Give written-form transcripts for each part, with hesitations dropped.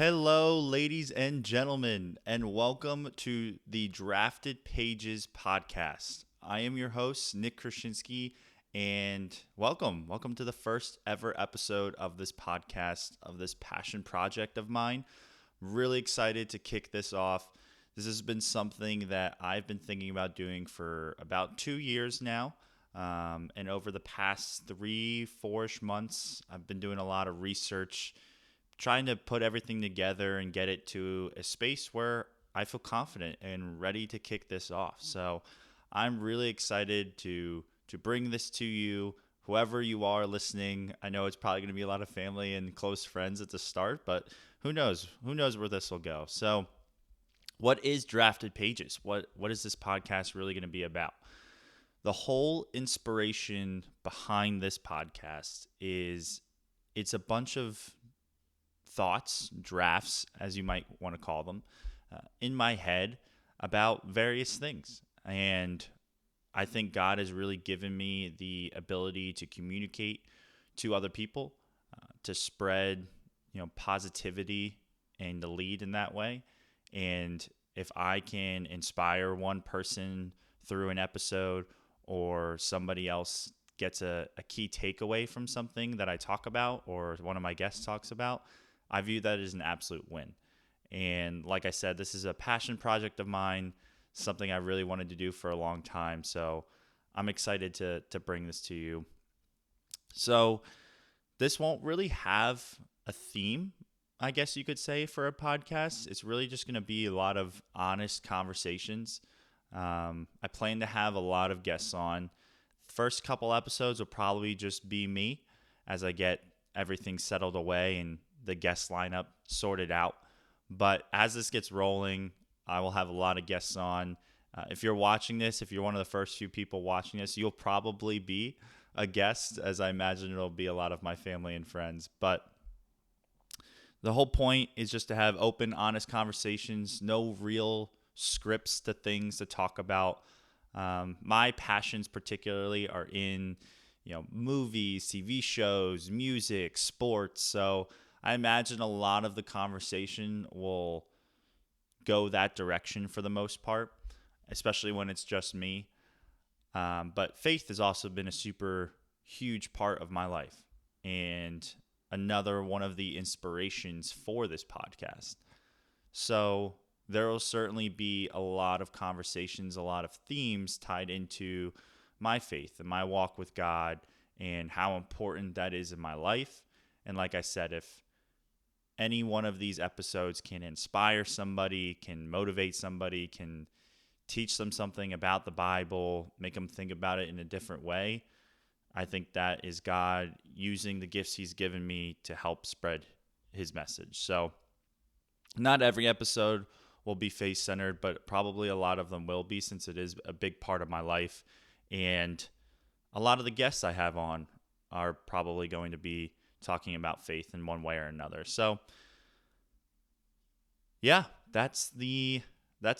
Hello, ladies and gentlemen, and welcome to the Drafted Pages podcast. I am your host, Nick Krasinski, and welcome to the first ever episode of this podcast, of this passion project of mine. Really excited to kick this off. This has been something that I've been thinking about doing for about 2 years now. And over the past 3, 4-ish months, I've been doing a lot of research, trying to put everything together and get it to a space where I feel confident and ready to kick this off. So I'm really excited to bring this to you, whoever you are listening. I know it's probably going to be a lot of family and close friends at the start, but who knows? Who knows where this will go? So what is Drafted Pages? What is this podcast really going to be about? The whole inspiration behind this podcast is it's a bunch of thoughts, drafts, as you might want to call them, in my head about various things. And I think God has really given me the ability to communicate to other people, to spread, positivity and to lead in that way. And if I can inspire one person through an episode, or somebody else gets a key takeaway from something that I talk about or one of my guests talks about, I view that as an absolute win. And like I said, this is a passion project of mine, something I really wanted to do for a long time. So I'm excited to bring this to you. So this won't really have a theme, I guess you could say, for a podcast. It's really just going to be a lot of honest conversations. I plan to have a lot of guests on. First couple episodes will probably just be me as I get everything settled away and the guest lineup sorted out. But as this gets rolling, I will have a lot of guests on. If you're watching this, if you're one of the first few people watching this, you'll probably be a guest, as I imagine it'll be a lot of my family and friends. But the whole point is just to have open, honest conversations, no real scripts to things to talk about. My passions particularly are in, movies, TV shows, music, sports. So I imagine a lot of the conversation will go that direction for the most part, especially when it's just me. But faith has also been a super huge part of my life and another one of the inspirations for this podcast. So there will certainly be a lot of conversations, a lot of themes tied into my faith and my walk with God and how important that is in my life. And like I said, if any one of these episodes can inspire somebody, can motivate somebody, can teach them something about the Bible, make them think about it in a different way, I think that is God using the gifts he's given me to help spread his message. So not every episode will be faith-centered, but probably a lot of them will be, since it is a big part of my life. And a lot of the guests I have on are probably going to be talking about faith in one way or another. So yeah, that's the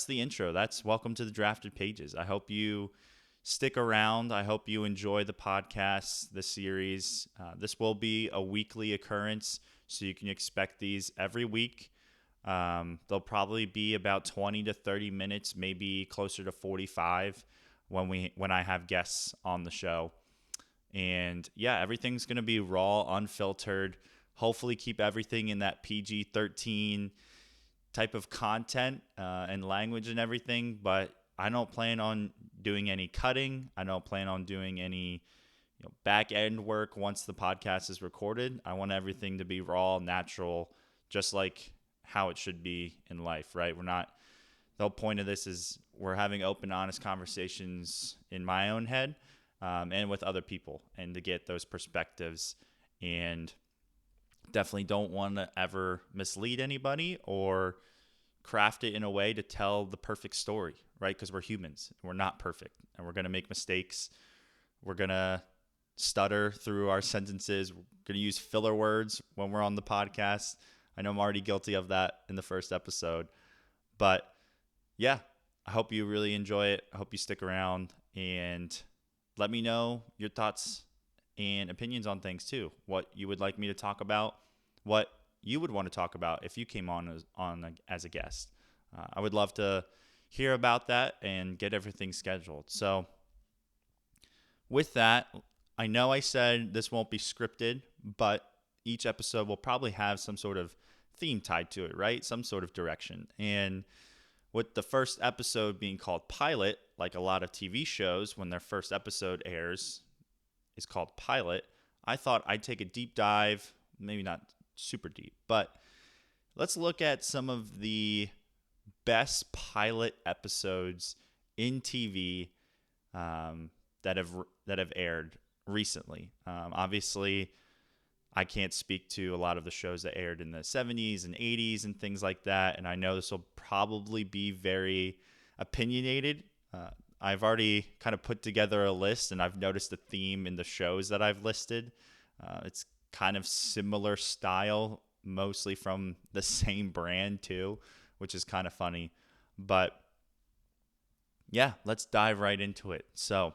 intro. That's welcome to the Drafted Pages. I hope you stick around. I hope you enjoy the podcast, the series. This will be a weekly occurrence, so you can expect these every week. They'll probably be about 20 to 30 minutes, maybe closer to 45 when I have guests on the show. And yeah, everything's going to be raw, unfiltered. Hopefully keep everything in that PG-13 type of content and language and everything, but I don't plan on doing any cutting. I don't plan on doing any back end work once the podcast is recorded. I want everything to be raw, natural, just like how it should be in life, right? The whole point of this is we're having open, honest conversations in my own head and with other people, and to get those perspectives. And definitely don't want to ever mislead anybody or craft it in a way to tell the perfect story, right? Because we're humans. We're not perfect, and we're going to make mistakes. We're going to stutter through our sentences. We're going to use filler words when we're on the podcast. I know I'm already guilty of that in the first episode. But yeah, I hope you really enjoy it. I hope you stick around, and let me know your thoughts and opinions on things too. What you would like me to talk about, what you would want to talk about if you came as a guest. I would love to hear about that and get everything scheduled. So with that, I know I said this won't be scripted, but each episode will probably have some sort of theme tied to it, right? Some sort of direction. And with the first episode being called Pilot, like a lot of TV shows, when their first episode airs is called Pilot, I thought I'd take a deep dive, maybe not super deep, but let's look at some of the best pilot episodes in TV that have aired recently. Obviously, I can't speak to a lot of the shows that aired in the 70s and 80s and things like that, and I know this will probably be very opinionated. I've already kind of put together a list, and I've noticed a theme in the shows that I've listed. It's kind of similar style, mostly from the same brand too, which is kind of funny. But yeah, let's dive right into it. So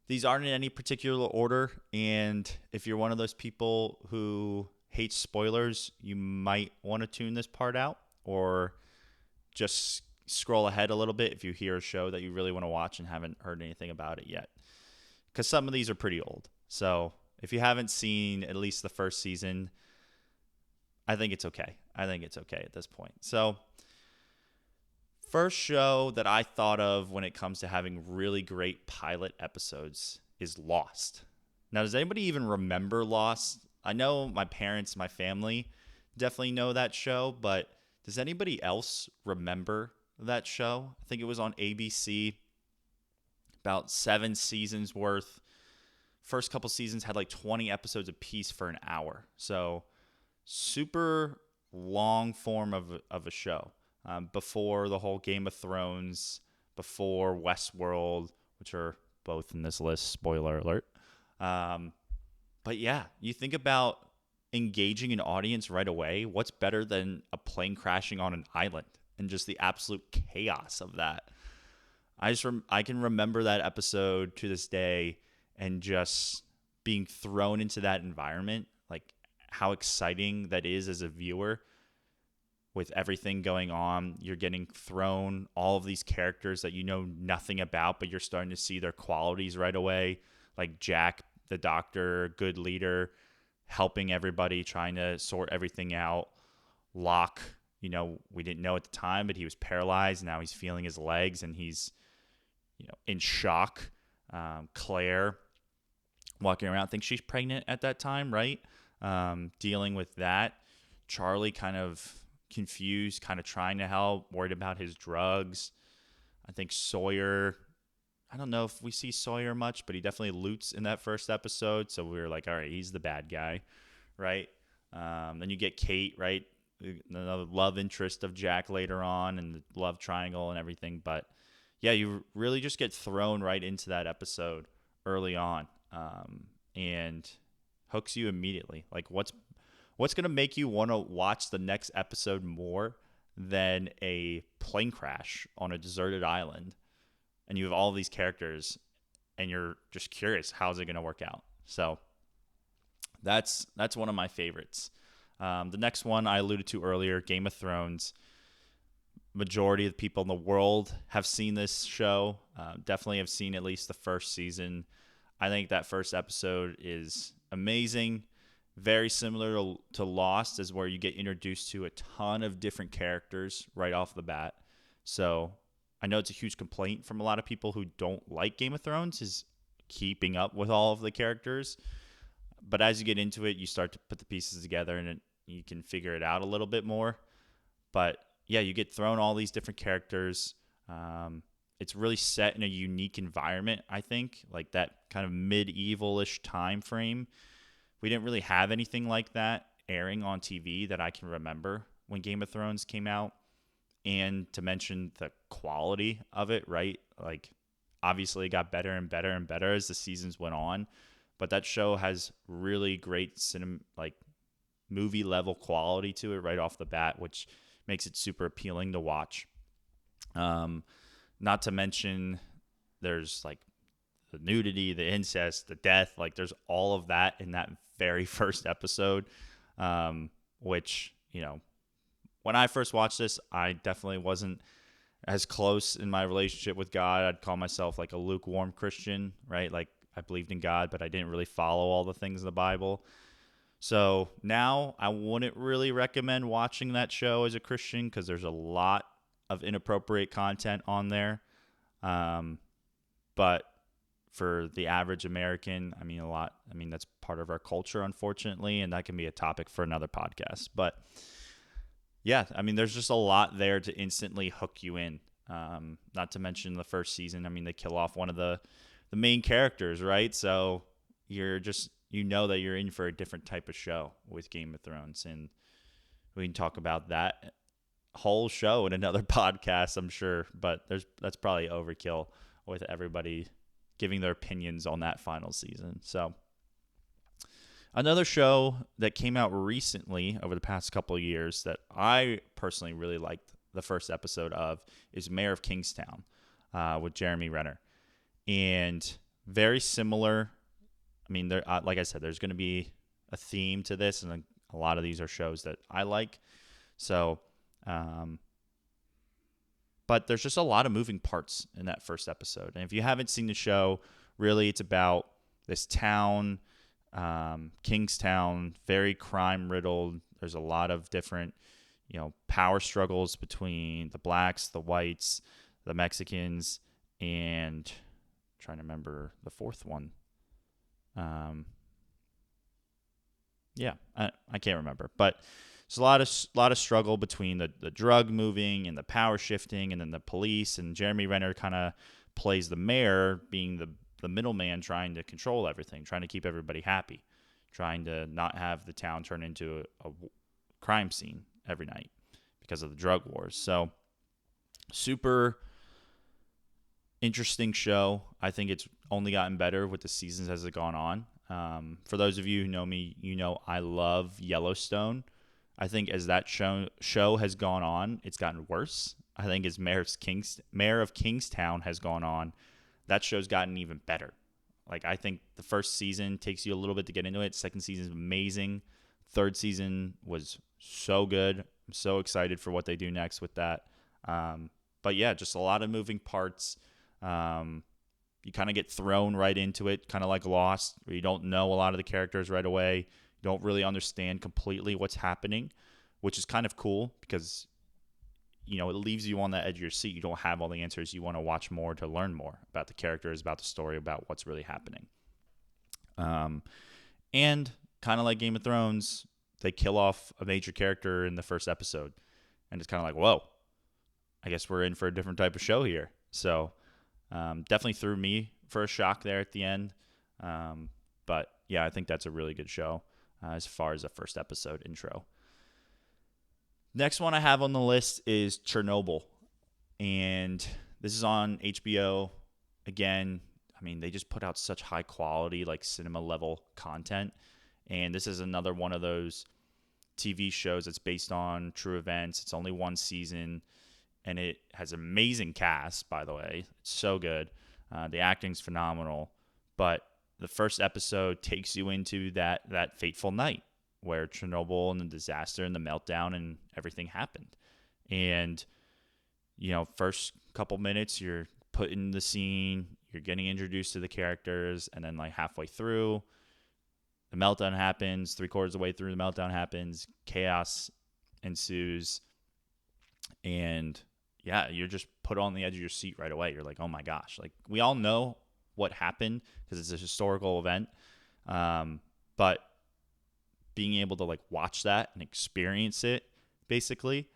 these aren't in any particular order, and if you're one of those people who hates spoilers, you might want to tune this part out or just scroll ahead a little bit if you hear a show that you really want to watch and haven't heard anything about it yet. Because some of these are pretty old. So if you haven't seen at least the first season, I think it's okay. I think it's okay at this point. So first show that I thought of when it comes to having really great pilot episodes is Lost. Now, does anybody even remember Lost? I know my parents, my family definitely know that show, but does anybody else remember that show? I think it was on ABC, about 7 seasons worth. First couple seasons had like 20 episodes apiece for an hour. So super long form of a show. Before the whole Game of Thrones, before Westworld, which are both in this list, spoiler alert. But yeah, you think about engaging an audience right away. What's better than a plane crashing on an island and just the absolute chaos of that? I can remember that episode to this day and just being thrown into that environment, like how exciting that is as a viewer. With everything going on, you're getting thrown all of these characters that you know nothing about, but you're starting to see their qualities right away. Like Jack, the doctor, good leader, helping everybody, trying to sort everything out. Locke, we didn't know at the time, but he was paralyzed. Now he's feeling his legs and he's, in shock. Claire, walking around, thinks she's pregnant at that time, right? Dealing with that. Charlie kind of confused, kind of trying to help, worried about his drugs. I think Sawyer, I don't know if we see Sawyer much, but he definitely loots in that first episode. So we were like, all right, he's the bad guy, right? Then you get Kate, right? Another love interest of Jack later on and the love triangle and everything. But yeah, you really just get thrown right into that episode early on and hooks you immediately. Like what's going to make you want to watch the next episode more than a plane crash on a deserted island? And you have all these characters and you're just curious, how's it going to work out? So that's one of my favorites. The next one I alluded to earlier, Game of Thrones. Majority of the people in the world have seen this show. Definitely have seen at least the first season. I think that first episode is amazing. Very similar to Lost, is where you get introduced to a ton of different characters right off the bat. So I know it's a huge complaint from a lot of people who don't like Game of Thrones is keeping up with all of the characters. But as you get into it, you start to put the pieces together and you can figure it out a little bit more. But yeah, you get thrown all these different characters. It's really set in a unique environment, I think, like that kind of medieval-ish time frame. We didn't really have anything like that airing on TV that I can remember when Game of Thrones came out. And to mention the quality of it, right? Like, obviously it got better and better and better as the seasons went on. But that show has really great movie level quality to it right off the bat, which makes it super appealing to watch. Not to mention there's like the nudity, the incest, the death, like there's all of that in that very first episode. which, when I first watched this, I definitely wasn't as close in my relationship with God. I'd call myself like a lukewarm Christian, right? Like I believed in God, but I didn't really follow all the things in the Bible. So now I wouldn't really recommend watching that show as a Christian because there's a lot of inappropriate content on there. But for the average American, that's part of our culture, unfortunately, and that can be a topic for another podcast. But yeah, there's just a lot there to instantly hook you in. Not to mention the first season, they kill off one of the main characters, right? So you're just, that you're in for a different type of show with Game of Thrones. And we can talk about that whole show in another podcast, I'm sure. But that's probably overkill with everybody giving their opinions on that final season. So another show that came out recently over the past couple of years that I personally really liked the first episode of is Mayor of Kingstown with Jeremy Renner. And very similar. Like I said, there's going to be a theme to this, and a lot of these are shows that I like. So, but there's just a lot of moving parts in that first episode. And if you haven't seen the show, really it's about this town, Kingstown, very crime-riddled. There's a lot of different, power struggles between the blacks, the whites, the Mexicans, and I'm trying to remember the fourth one. I can't remember, but there's a lot of struggle between the drug moving and the power shifting, and then the police. And Jeremy Renner kind of plays the mayor, being the middleman, trying to control everything, trying to keep everybody happy, trying to not have the town turn into a crime scene every night because of the drug wars. So super interesting show. I think it's only gotten better with the seasons as it gone on. For those of you who know me, I love Yellowstone. I think as that show has gone on, it's gotten worse. I think as Mayor of Kingstown has gone on, that show's gotten even better. Like, I think the first season takes you a little bit to get into it. Second season is amazing. Third season was so good. I'm so excited for what they do next with that. But yeah, just a lot of moving parts. You kind of get thrown right into it, kind of like Lost, where you don't know a lot of the characters right away. You don't really understand completely what's happening, which is kind of cool because, it leaves you on the edge of your seat. You don't have all the answers. You want to watch more to learn more about the characters, about the story, about what's really happening. And kind of like Game of Thrones, they kill off a major character in the first episode. And it's kind of like, whoa, I guess we're in for a different type of show here. So definitely threw me for a shock there at the end. But yeah, I think that's a really good show as far as a first episode intro. Next one I have on the list is Chernobyl. And this is on HBO. Again, they just put out such high quality, like cinema level content. And this is another one of those TV shows that's based on true events. It's only one season. And it has an amazing cast, by the way. It's so good. The acting's phenomenal. But the first episode takes you into that fateful night where Chernobyl and the disaster and the meltdown and everything happened. And, first couple minutes, you're put in the scene, you're getting introduced to the characters, and then like halfway through, the meltdown happens. 3/4 of the way through, the meltdown happens. Chaos ensues. And yeah, you're just put on the edge of your seat right away. You're like, oh my gosh. Like, we all know what happened because it's a historical event. But being able to like watch that and experience it, basically,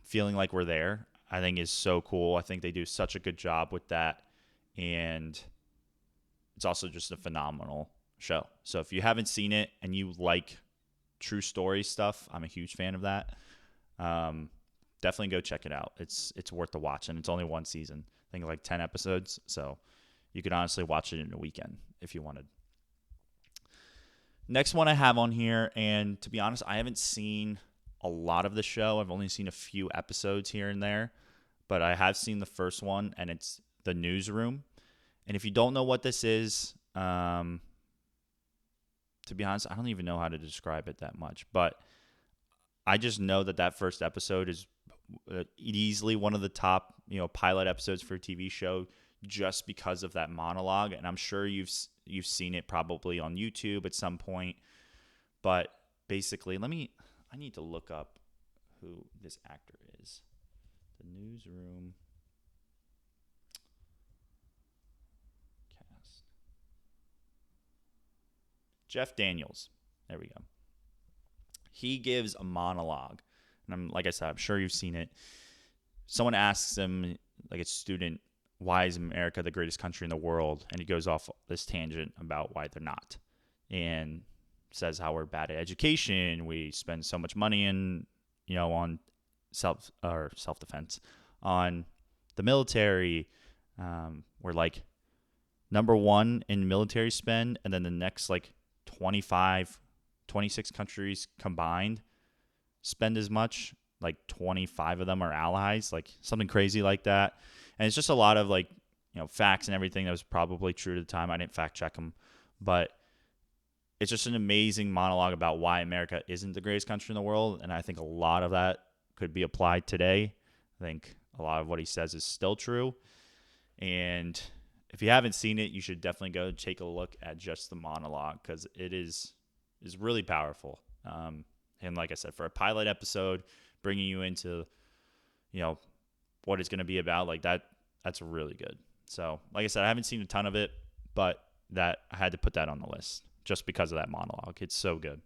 feeling like we're there, I think is so cool. I think they do such a good job with that. And it's also just a phenomenal show. So if you haven't seen it and you like true story stuff, I'm a huge fan of that. Definitely go check it out. It's worth the watch, and it's only one season. I think like 10 episodes, so you could honestly watch it in a weekend if you wanted. Next one I have on here, and to be honest, I haven't seen a lot of the show. I've only seen a few episodes here and there, but I have seen the first one, and it's The Newsroom. And if you don't know what this is, to be honest, I don't even know how to describe it that much, but I just know that first episode is easily one of the top, pilot episodes for a TV show, just because of that monologue. And I'm sure you've seen it probably on YouTube at some point. But basically, I need to look up who this actor is. The Newsroom cast. Jeff Daniels. There we go. He gives a monologue, and like I said, I'm sure you've seen it. Someone asks him, like a student, why is America the greatest country in the world? And he goes off this tangent about why they're not, and says how we're bad at education. We spend so much money on self defense, on the military. We're like number one in military spend, and then the next like 26 countries combined spend as much. Like 25 of them are allies, like something crazy like that. And it's just a lot of like, facts and everything that was probably true at the time. I didn't fact check them, but it's just an amazing monologue about why America isn't the greatest country in the world. And I think a lot of that could be applied today. I think a lot of what he says is still true. And if you haven't seen it, you should definitely go take a look at just the monologue, because it is really powerful. And like I said, for a pilot episode, bringing you into, what it's going to be about, like that's really good. So, like I said, I haven't seen a ton of it, but that I had to put that on the list just because of that monologue. It's so good.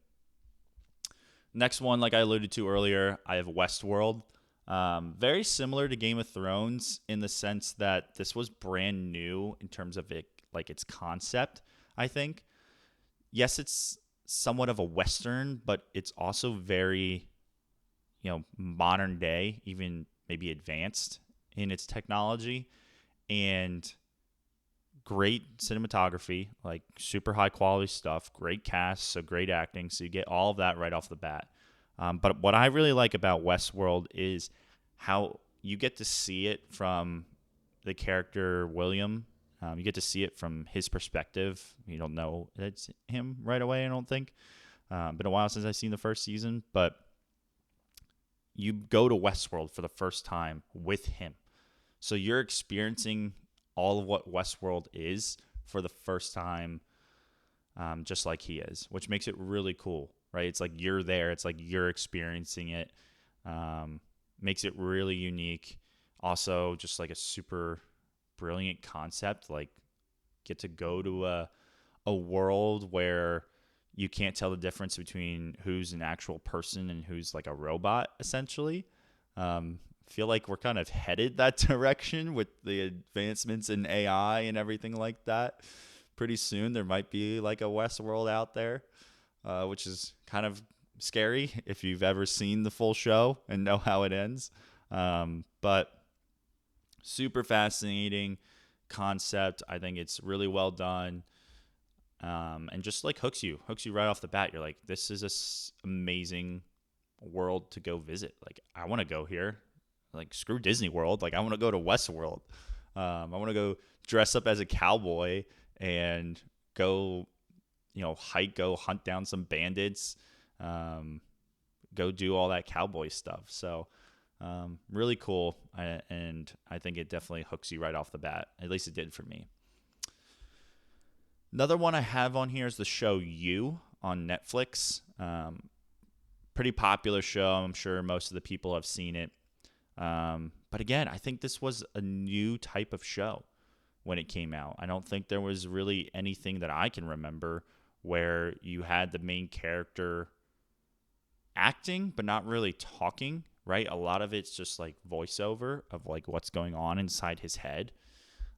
Next one, like I alluded to earlier, I have Westworld. Very similar to Game of Thrones in the sense that this was brand new in terms of it, like its concept, I think. Yes, it's somewhat of a Western, but it's also very, modern day, even maybe advanced in its technology, and great cinematography, like super high quality stuff, great cast, so great acting. So you get all of that right off the bat. But what I really like about Westworld is how you get to see it from the character William. You get to see it from his perspective. You don't know it's him right away, I don't think. Been a while since I've seen the first season, but you go to Westworld for the first time with him. So you're experiencing all of what Westworld is for the first time, just like he is, which makes it really cool, right? It's like you're there. It's like you're experiencing it. Makes it really unique. Also, just like a super brilliant concept. Like, get to go to a world where you can't tell the difference between who's an actual person and who's like a robot, essentially. Feel like we're kind of headed that direction with the advancements in AI and everything like that. Pretty soon there might be like a Westworld out there, which is kind of scary if you've ever seen the full show and know how it ends. But super fascinating concept. I think it's really well done. And just like hooks you right off the bat. You're like, this is amazing world to go visit. Like, I want to go here. Like, screw Disney World. Like, I want to go to Westworld. I want to go dress up as a cowboy and go, hike, go hunt down some bandits, go do all that cowboy stuff. So, really cool. And I think it definitely hooks you right off the bat. At least it did for me. Another one I have on here is the show You on Netflix. Pretty popular show. I'm sure most of the people have seen it. But again, I think this was a new type of show when it came out. I don't think there was really anything that I can remember where you had the main character acting but not really talking, right? A lot of it's just like voiceover of like what's going on inside his head.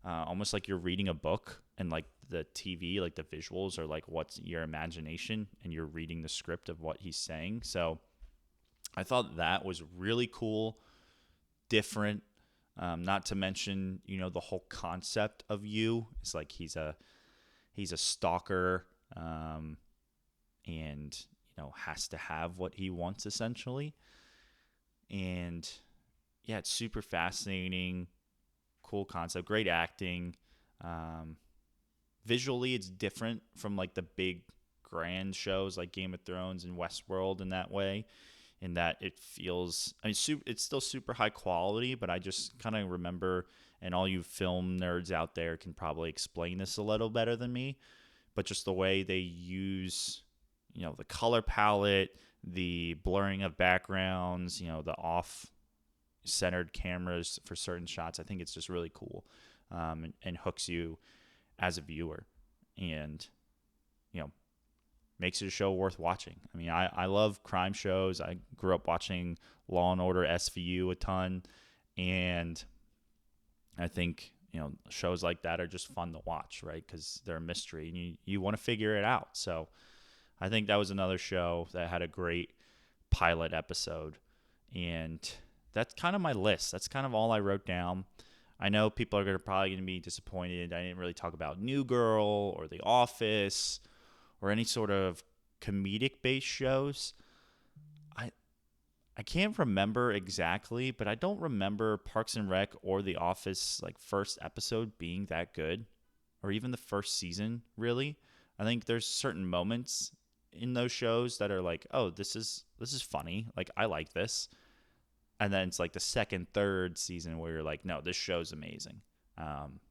Almost like you're reading a book, and like the TV, like the visuals are like what's your imagination, and you're reading the script of what he's saying. So I thought that was really cool, different. Not to mention, the whole concept of You. It's like he's a stalker, and has to have what he wants, essentially. And yeah, it's super fascinating, cool concept, great acting. Visually, it's different from like the big grand shows like Game of Thrones and Westworld in that way. in that it feels, I mean, it's still super high quality, but I just kind of remember, and all you film nerds out there can probably explain this a little better than me, but just the way they use, the color palette, the blurring of backgrounds, the off centered cameras for certain shots. I think it's just really cool, and hooks you as a viewer, and makes it a show worth watching. I mean, I love crime shows. I grew up watching Law and Order SVU a ton, and I think shows like that are just fun to watch, right? Because they're a mystery, and you want to figure it out. So I think that was another show that had a great pilot episode, and that's kind of my list. That's kind of all I wrote down. I know people are probably going to be disappointed. I didn't really talk about New Girl or The Office or any sort of comedic-based shows. I can't remember exactly, but I don't remember Parks and Rec or The Office first episode being that good, or even the first season, really. I think there's certain moments in those shows that are like, oh, this is funny. I like this. And then it's the second, third season where you're like, no, this show's amazing.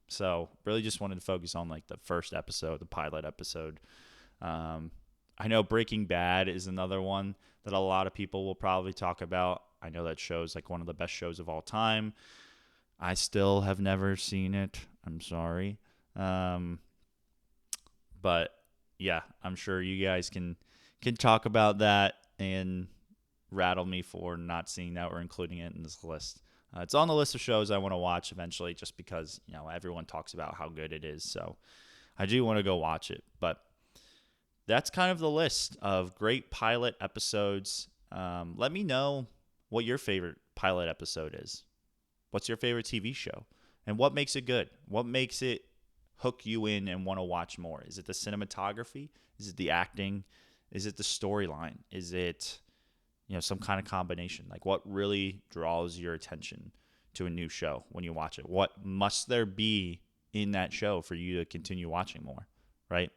So really just wanted to focus on the first episode, the pilot episode. I know Breaking Bad is another one that a lot of people will probably talk about. I know that show's one of the best shows of all time. I still have never seen it. I'm sorry. But yeah, I'm sure you guys can talk about that and rattle me for not seeing that or including it in this list. It's on the list of shows I want to watch eventually, just because everyone talks about how good it is. So I do want to go watch it. But that's kind of the list of great pilot episodes. Let me know what your favorite pilot episode is. What's your favorite TV show? And what makes it good? What makes it hook you in and want to watch more? Is it the cinematography? Is it the acting? Is it the storyline? Is it some kind of combination? What really draws your attention to a new show when you watch it? What must there be in that show for you to continue watching more, right?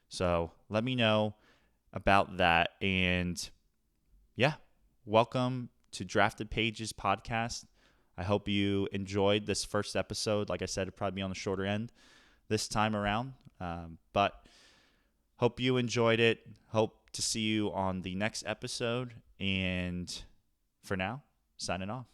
So let me know about that. And yeah, welcome to Drafted Pages podcast. I hope you enjoyed this first episode. Like I said, it'll probably be on the shorter end this time around. But hope you enjoyed it. Hope to see you on the next episode. And for now, signing off.